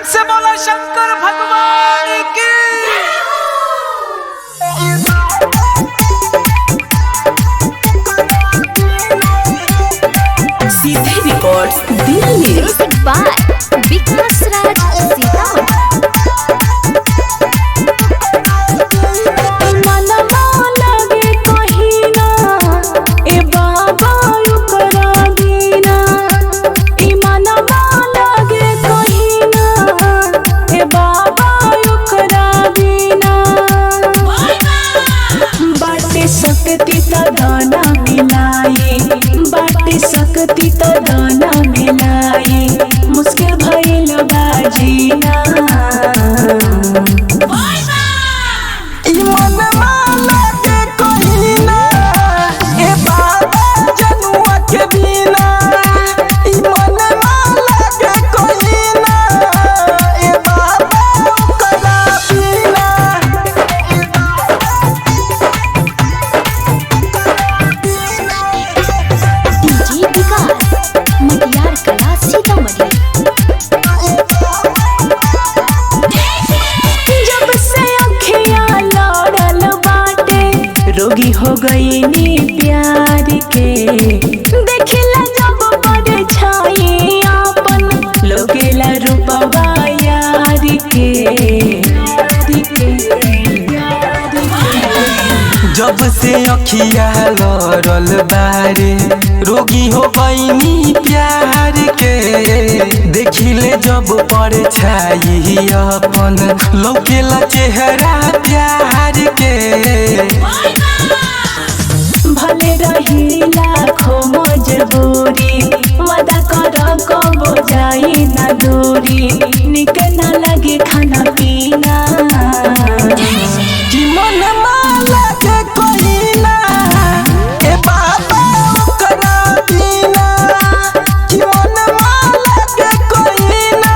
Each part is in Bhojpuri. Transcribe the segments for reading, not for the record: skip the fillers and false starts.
से बोला शंकर भगवान की। सीधे रिकॉर्ड्स दिल्ली। म्यूजिक बाय विकास राज सीतामढ़ी। शक्ति तो दाना मिलाई, बाटे शक्ति तो दाना मिलाई, मुश्किल भइल बाजीना। रोगी हो गई नी प्यार के, देखिला जब बड़े छाई आपन लोकेला रूपवा यार के। जब से अखिया लड़ल बारे रोगी हो गई नी प्यार के, देखिले जब पड़े छाई अपन लोकेला चेहरा प्यार के। भले रही लाखों मजबूरी, वादा कर कबो जाई ना दूरी, निक ना लगे खाना पीना। कि मन माला के कोई ना ए बाबा ओकरा बिना, कि मन माला के कोई ना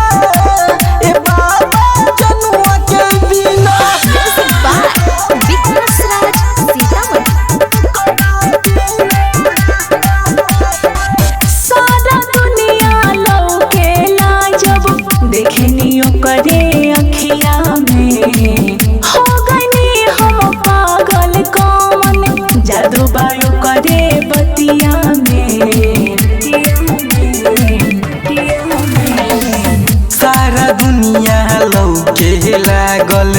ए बाबा जनुआ के बिना। म्यूजिक बाय विकास राज सीतामढ़ी। सारा दुनिया लौकेला जब देखनी ओकरे अखिया में, हो गनी हम पागल कौन जादू बायो करे बतिया में। सारा दुनिया लौके लागल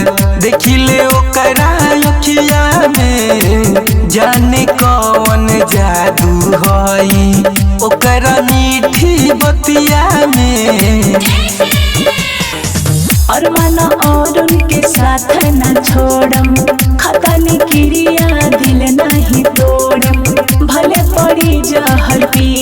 देखिले ओकरा अखिया में, जाने कौन जादू हई ओकरा मीठी बतिया में। और माना और उनके साथ न छोड़म, खतन क्रिया दिल नहीं तोड़म, भले पड़ी जहर पी